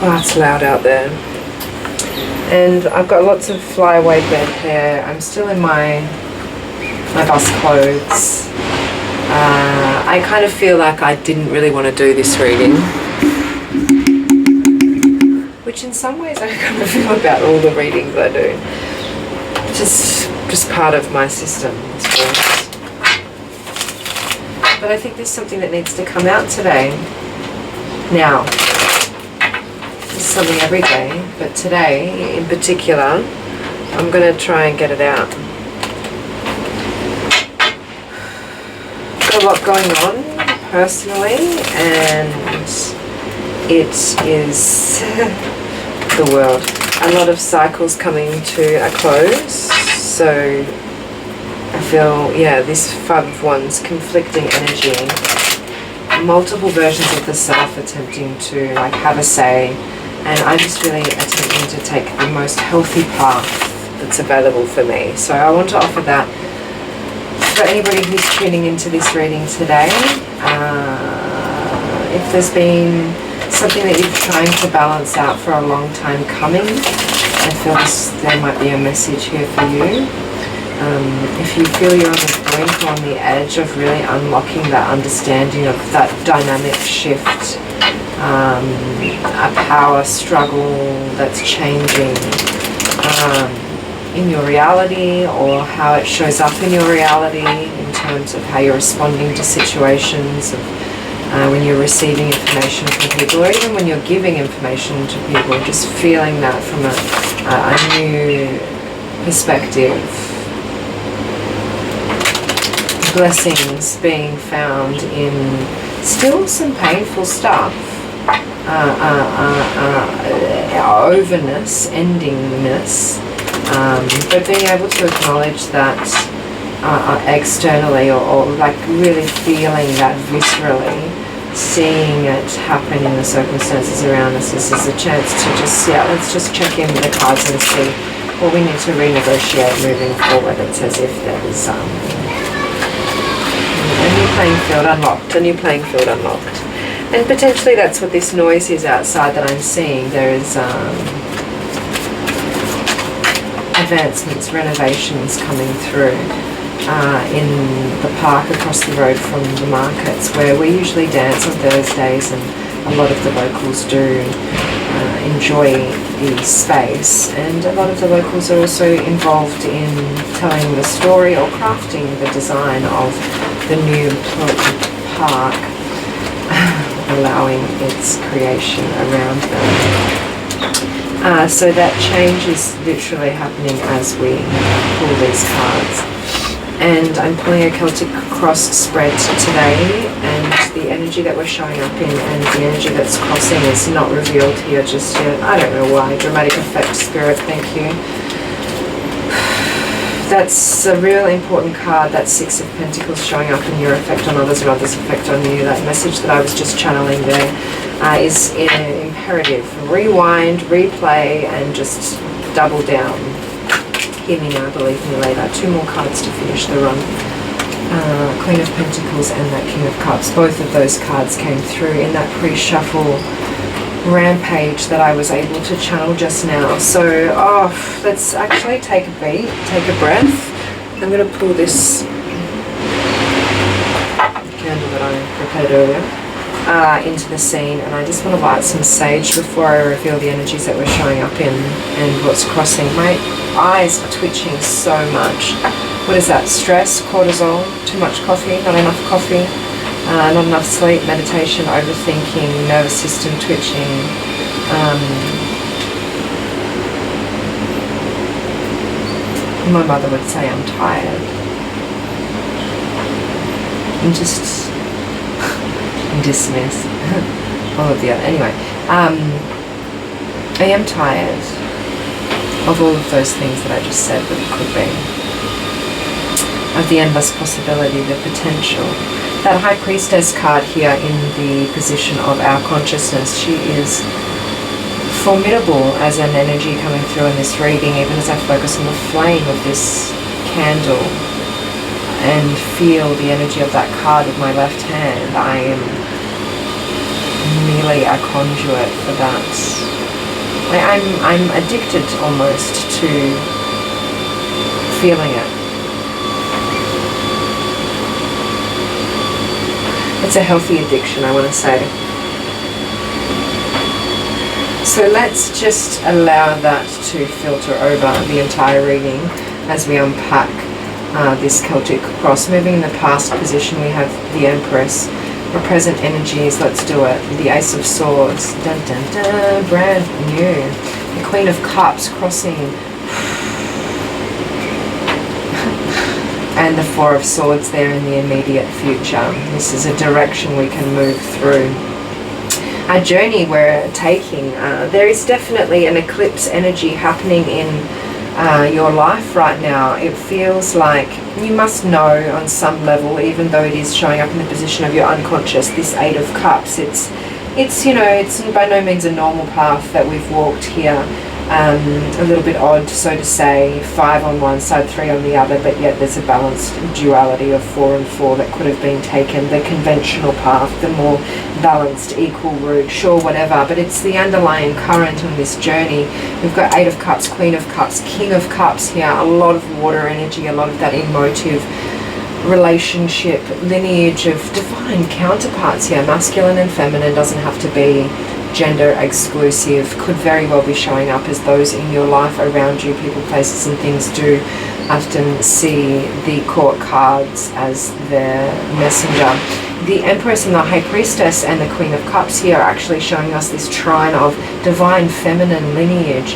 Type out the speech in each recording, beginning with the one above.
Oh, it's loud out there. And I've got lots of flyaway bed hair. I'm still in my bus clothes. I kind of feel like I didn't really want to do this reading, which in some ways I kind of feel about all the readings I do. Just part of my system, I suppose. But I think there's something that needs to come out today. Now, there's something every day, but today in particular, I'm going to try and get it out. Got a lot going on personally, and it is the world. A lot of cycles coming to a close, so I feel, yeah, this 5 of Wands, conflicting energy, multiple versions of the self attempting to like have a say, and I'm just really attempting to take the most healthy path that's available for me. So I want to offer that for anybody who's tuning into this reading today. If there's been something that you're trying to balance out for a long time coming, I feel there might be a message here for you. If you feel you're on the brink or on the edge of really unlocking that understanding of that dynamic shift, a power struggle that's changing in your reality, or how it shows up in your reality in terms of how you're responding to situations, of when you're receiving information from people, or even when you're giving information to people, just feeling that from a new perspective. Blessings being found in still some painful stuff, overness, endingness, but being able to acknowledge that externally, or like really feeling that viscerally, seeing it happen in the circumstances around us. This is a chance to just, let's just check in with the cards and see what we need to renegotiate moving forward. It's as if there's a new playing field unlocked, a new playing field unlocked. And potentially that's what this noise is outside that I'm seeing. There is advancements, renovations coming through in the park across the road from the markets, where we usually dance on Thursdays, and a lot of the locals do enjoy the space, and a lot of the locals are also involved in telling the story or crafting the design of the new park, allowing its creation around them. So that change is literally happening as we pull these cards. And I'm pulling a Celtic cross spread today, and the energy that we're showing up in and the energy that's crossing is not revealed here just yet. I don't know why. Dramatic effect, Spirit, thank you. That's a real important card, that 6 of Pentacles showing up in your effect on others and others' effect on you. That message that I was just channeling there is imperative. Rewind, replay, and just double down. Hear me now, believe me later. 2 more cards to finish the run. Queen of Pentacles and that King of Cups. Both of those cards came through in that pre-shuffle rampage that I was able to channel just now. So, let's actually take a beat, take a breath. I'm going to pull this candle that I prepared earlier into the scene, and I just want to light some sage before I reveal the energies that we're showing up in and what's crossing. My eyes are twitching so much. What is that? Stress, cortisol, too much coffee, not enough coffee, not enough sleep, meditation, overthinking, nervous system twitching. My mother would say I'm tired. And just dismiss all of the other. Anyway, I am tired of all of those things that I just said that it could be. Of the endless possibility, the potential. That High Priestess card here in the position of our consciousness, she is formidable as an energy coming through in this reading, even as I focus on the flame of this candle and feel the energy of that card with my left hand. I am merely a conduit for that. I'm addicted almost to feeling it. It's a healthy addiction, I want to say. So let's just allow that to filter over the entire reading as we unpack this Celtic cross. Moving in the past position, we have the Empress. For present energies, let's do it. The Ace of Swords, dun dun dun, brand new. The Queen of Cups crossing. And the Four of Swords there in the immediate future. This is a direction we can move through. A journey we're taking. There is definitely an eclipse energy happening in your life right now. It feels like you must know on some level, even though it is showing up in the position of your unconscious, this Eight of Cups. It's you know, it's by no means a normal path that we've walked here. A little bit odd, so to say, 5 on one side, 3 on the other, but yet there's a balanced duality of 4 and 4 that could have been taken, the conventional path, the more balanced, equal route, sure, whatever, but it's the underlying current on this journey. We've got 8 of Cups, Queen of Cups, King of Cups here, a lot of water energy, a lot of that emotive relationship, lineage of divine counterparts here, masculine and feminine, doesn't have to be gender exclusive, could very well be showing up as those in your life around you. People, places and things do often see the court cards as their messenger. The Empress and the High Priestess and the Queen of Cups here are actually showing us this trine of divine feminine lineage,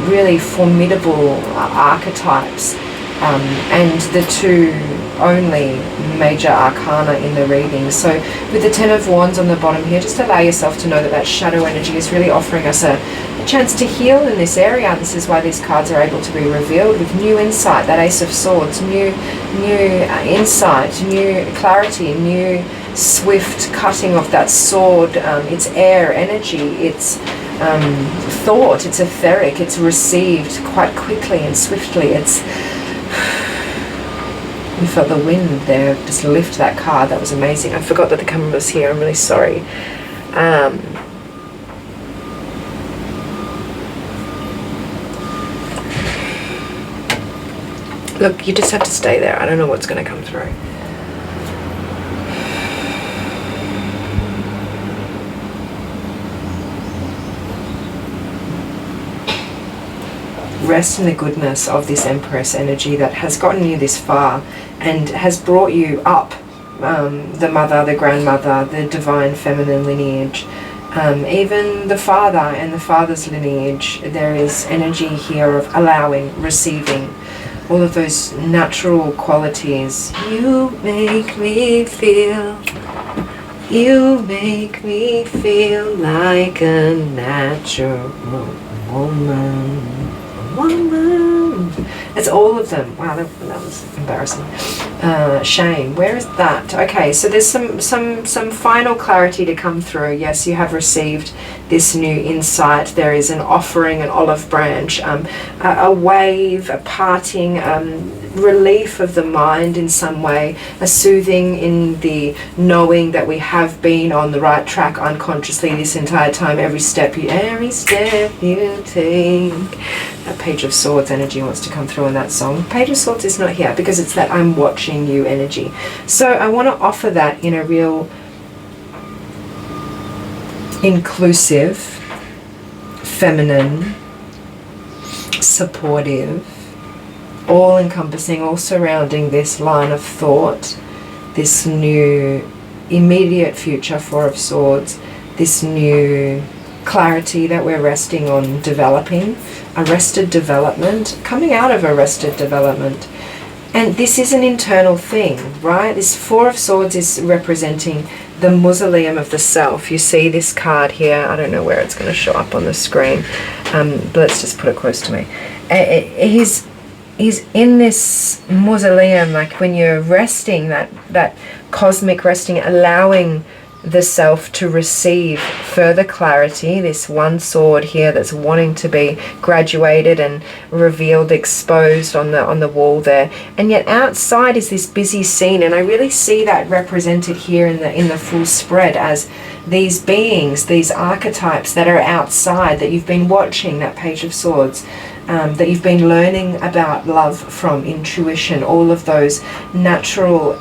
really formidable archetypes, and the two only major arcana in the reading. So with the Ten of Wands on the bottom here, just allow yourself to know that that shadow energy is really offering us a chance to heal in this area. This is why these cards are able to be revealed with new insight. That Ace of Swords, new insight, new clarity, new swift cutting of that sword. It's air energy, it's thought, it's etheric, it's received quite quickly and swiftly. It's you felt the wind there just lift that card. That was amazing. I forgot that the camera was here. I'm really sorry. Look, you just have to stay there. I don't know what's going to come through. Rest in the goodness of this Empress energy that has gotten you this far and has brought you up, the mother, the grandmother, the divine feminine lineage, even the father and the father's lineage. There is energy here of allowing, receiving, all of those natural qualities. You make me feel like a natural woman. It's all of them. Wow, that was embarrassing. Shame. Where is that? Okay, so there's some final clarity to come through. Yes, you have received this new insight. There is an offering, an olive branch, a wave, a parting, relief of the mind in some way, a soothing in the knowing that we have been on the right track unconsciously this entire time. Every step you take. That Page of Swords energy wants to come through in that song. Page of Swords is not here because it's that I'm watching you energy. So I want to offer that in a real inclusive, feminine, supportive, all-encompassing, all surrounding this line of thought, this new immediate future, Four of Swords, this new clarity that we're resting on developing, arrested development, coming out of arrested development. And this is an internal thing, right? This Four of Swords is representing the mausoleum of the self. You see this card here. I don't know where it's going to show up on the screen, but let's just put it close to me. He's in this mausoleum, like when you're resting, that cosmic resting, allowing the self to receive further clarity, this one sword here that's wanting to be graduated and revealed, exposed on the wall there. And yet outside is this busy scene, and I really see that represented here in the full spread as these beings, these archetypes that are outside, that you've been watching, that Page of Swords, that you've been learning about love from, intuition, all of those natural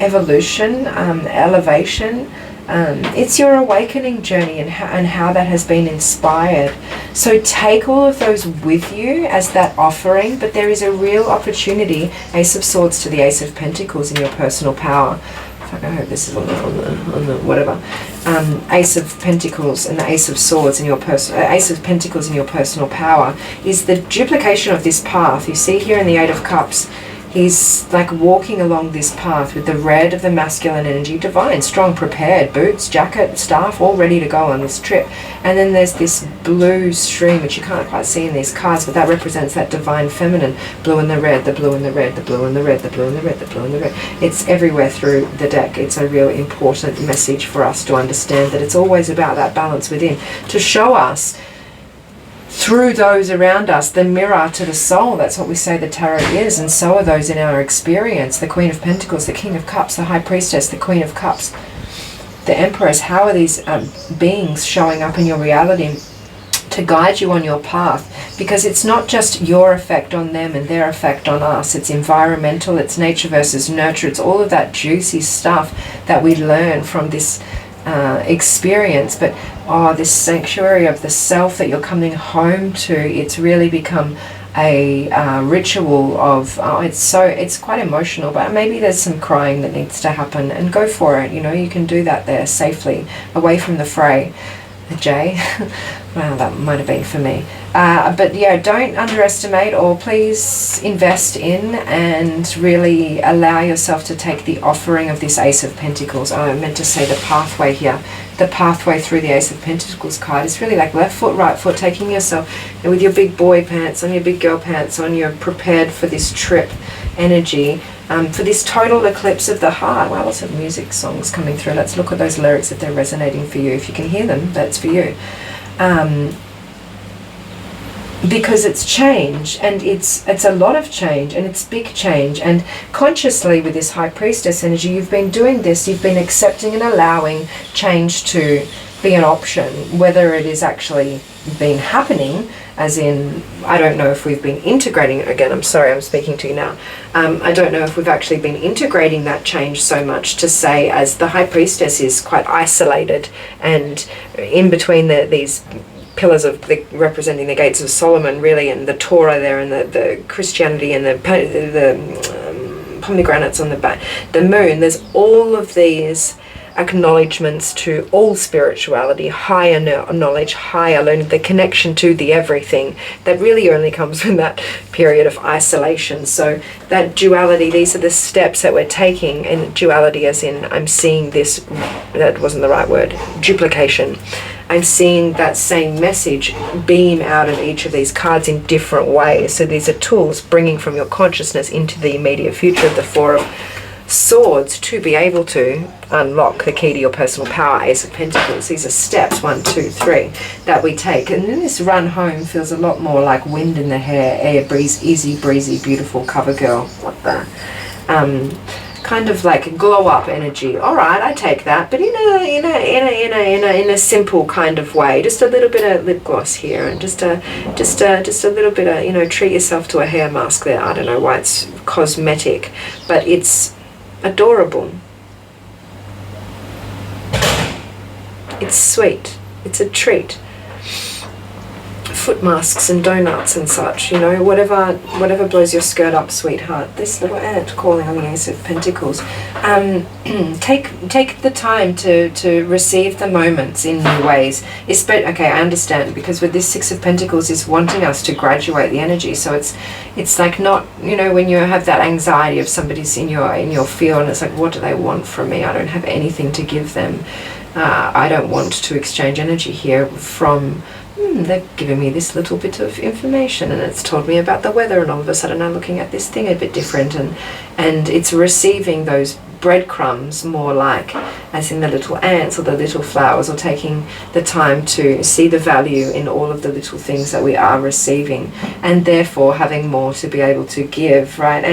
evolution, elevation. It's your awakening journey and how that has been inspired. So take all of those with you as that offering, but there is a real opportunity, Ace of Swords to the Ace of Pentacles, in your personal power. I hope this is on the whatever. Ace of Pentacles and the Ace of Swords in your Ace of Pentacles in your personal power is the duplication of this path. You see here in the Eight of Cups, he's like walking along this path with the red of the masculine energy, divine, strong, prepared, boots, jacket, staff, all ready to go on this trip. And then there's this blue stream, which you can't quite see in these cards, but that represents that divine feminine, blue and the red, the blue and the red, the blue and the red, the blue and the red, the blue and the red. It's everywhere through the deck. It's a real important message for us to understand that it's always about that balance within, to show us through those around us the mirror to the soul. That's what we say the tarot is, and so are those in our experience. The Queen of Pentacles, the King of Cups, the High Priestess, the Queen of Cups, the Empress. How are these beings showing up in your reality to guide you on your path? Because it's not just your effect on them and their effect on us. It's environmental, it's nature versus nurture, it's all of that juicy stuff that we learn from this experience. But this sanctuary of the self that you're coming home to, it's really become a ritual of it's quite emotional, but maybe there's some crying that needs to happen, and go for it. You know, you can do that there safely, away from the fray. The Jaye. Well, that might have been for me. But yeah, don't underestimate, or please invest in and really allow yourself to take the offering of this Ace of Pentacles. I meant to say the pathway here. The pathway through the Ace of Pentacles card is really like left foot, right foot, taking yourself with your big boy pants on, your big girl pants on, you're prepared for this trip energy. For this total eclipse of the heart. Wow, lots of music songs coming through. Let's look at those lyrics if they're resonating for you. If you can hear them, that's for you. Because it's change, and it's a lot of change, and it's big change. And consciously with this High Priestess energy, you've been doing this, you've been accepting and allowing change to be an option, whether it is actually been happening, as in, I don't know if we've been integrating, again, I'm sorry, I'm speaking to you now. I don't know if we've actually been integrating that change so much to say, as the High Priestess is quite isolated and in between these pillars of representing the gates of Solomon, really, and the Torah there, and the Christianity, and the pomegranates on the back, the moon. There's all of these acknowledgements to all spirituality, higher knowledge, higher learning, the connection to the everything that really only comes from that period of isolation. So that duality, these are the steps that we're taking, and duality as in, I'm seeing this, that wasn't the right word, duplication. I'm seeing that same message beam out of each of these cards in different ways. So these are tools bringing from your consciousness into the immediate future of the Four of Swords to be able to unlock the key to your personal power, Ace of Pentacles. These are steps 1, 2, 3 that we take, and then this run home feels a lot more like wind in the hair, air breeze, easy breezy, beautiful cover girl. What the kind of like glow up energy. All right, I take that, but in a simple kind of way. Just a little bit of lip gloss here, and just a little bit of treat yourself to a hair mask there. I don't know why it's cosmetic, but it's adorable. It's sweet. It's a treat. Foot masks and donuts and such, whatever blows your skirt up, sweetheart. This little ant calling on the Ace of Pentacles. Take the time to receive the moments in new ways. Okay, I understand, because with this Six of Pentacles is wanting us to graduate the energy. So it's like not, when you have that anxiety of somebody's in your field, and it's like, what do they want from me? I don't have anything to give them. I don't want to exchange energy here from, they've given me this little bit of information, and it's told me about the weather, and all of a sudden I'm looking at this thing a bit different, and it's receiving those breadcrumbs, more like as in the little ants or the little flowers, or taking the time to see the value in all of the little things that we are receiving, and therefore having more to be able to give, right?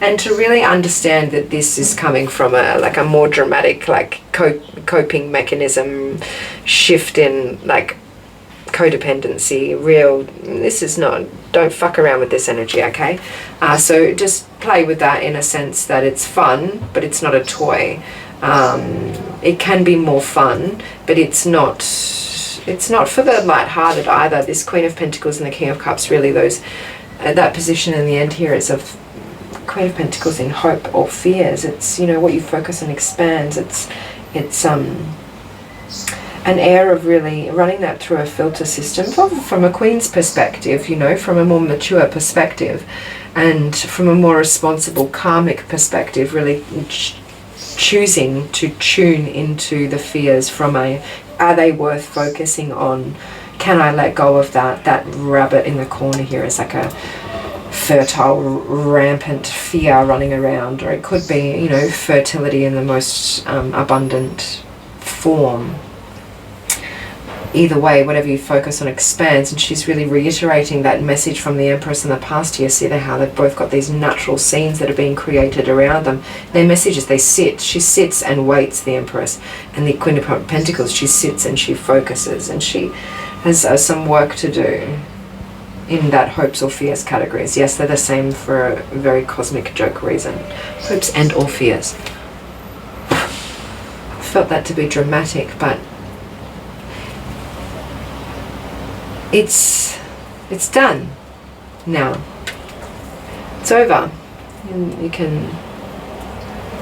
And to really understand that this is coming from a more dramatic, like coping mechanism shift in like codependency. This is not, don't fuck around with this energy, okay? So just play with that in a sense that it's fun, but it's not a toy. It can be more fun, but it's not for the light-hearted either. This Queen of Pentacles and the King of Cups, really that position in the end here is of Queen of Pentacles in hope or fears. It's, what you focus on expands. It's an air of really running that through a filter system from a queen's perspective, from a more mature perspective, and from a more responsible karmic perspective, really choosing to tune into the fears from are they worth focusing on? Can I let go of that rabbit in the corner here is like a fertile, rampant fear running around, or it could be, fertility in the most abundant form. Either way, whatever you focus on expands, and she's really reiterating that message from the Empress in the past here. See how they've both got these natural scenes that are being created around them. Their message is she sits and waits, the Empress. And the Queen of Pentacles, she sits and she focuses, and she has some work to do in that hopes or fears categories. Yes, they're the same for a very cosmic joke reason. Hopes and or fears. I felt that to be dramatic, but it's done now. It's over.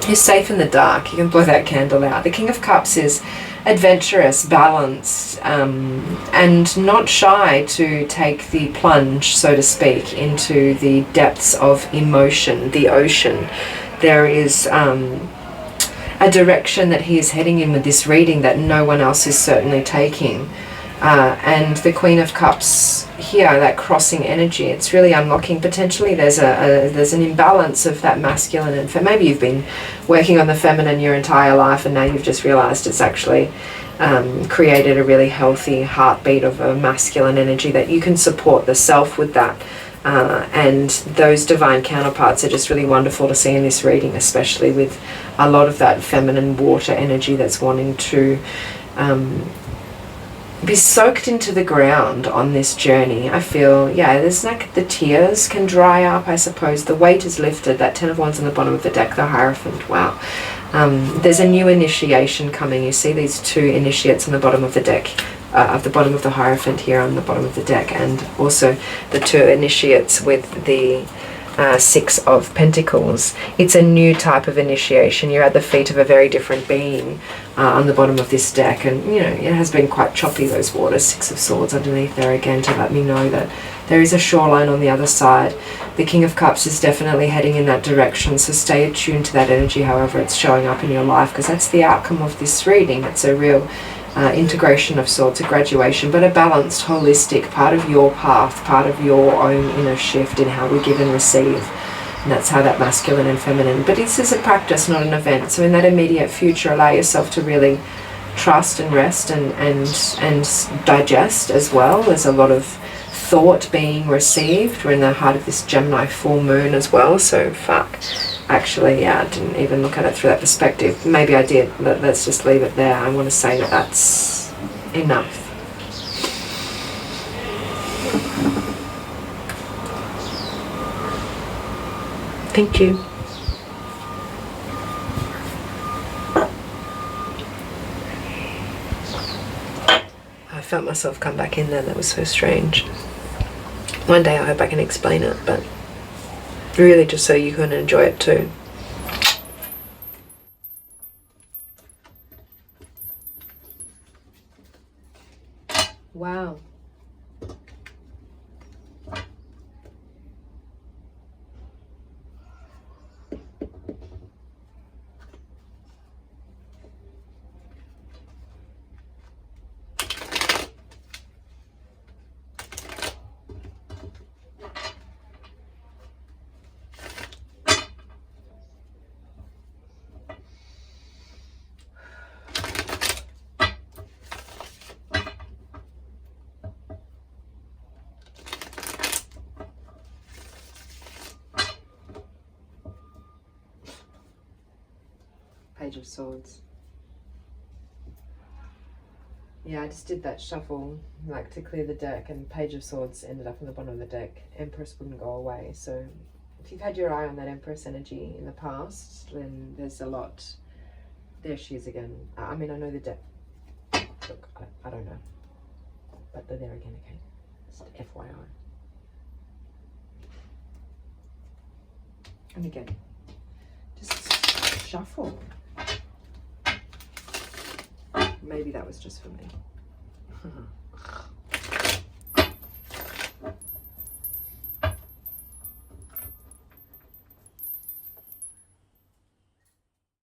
You're safe in the dark. You can blow that candle out. The King of Cups is adventurous, balanced, and not shy to take the plunge, so to speak, into the depths of emotion, the ocean. There is a direction that he is heading in with this reading that no one else is certainly taking. And the Queen of Cups here, that crossing energy, it's really unlocking. Potentially there's an imbalance of that masculine and maybe you've been working on the feminine your entire life, and now you've just realized it's actually created a really healthy heartbeat of a masculine energy that you can support the self with that. And those divine counterparts are just really wonderful to see in this reading, especially with a lot of that feminine water energy that's wanting to be soaked into the ground on this journey. I feel, there's like the tears can dry up, I suppose. The weight is lifted. That 10 of Wands on the bottom of the deck, the Hierophant, wow. There's a new initiation coming. You see these two initiates on the bottom of the deck, at the bottom of the Hierophant here on the bottom of the deck, and also the two initiates with the Six of Pentacles. It's a new type of initiation. You're at the feet of a very different being on the bottom of this deck, and it has been quite choppy, those waters. Six of Swords underneath there again to let me know that there is a shoreline on the other side. The King of Cups is definitely heading in that direction, so stay attuned to that energy however it's showing up in your life, because that's the outcome of this reading. It's a real integration of sorts, a graduation, but a balanced, holistic part of your path, part of your own inner shift in how we give and receive. And that's how that masculine and feminine. But this is a practice, not an event. So in that immediate future, allow yourself to really trust and rest and digest as well. There's a lot of thought being received. We're in the heart of this Gemini full moon as well, so fuck. Actually, I didn't even look at it through that perspective. Maybe I did, but let's just leave it there. I want to say that that's enough. Thank you. I felt myself come back in there. That was so strange. One day I hope I can explain it, but really just so you can enjoy it too. Wow. Page of Swords. Yeah, I just did that shuffle, like to clear the deck, and Page of Swords ended up on the bottom of the deck. Empress wouldn't go away. So if you've had your eye on that Empress energy in the past, then there's a lot. There she is again. I mean, I know the deck. Look, I don't know. But they're there again, okay? Just FYI. And again, just shuffle. Maybe that was just for me.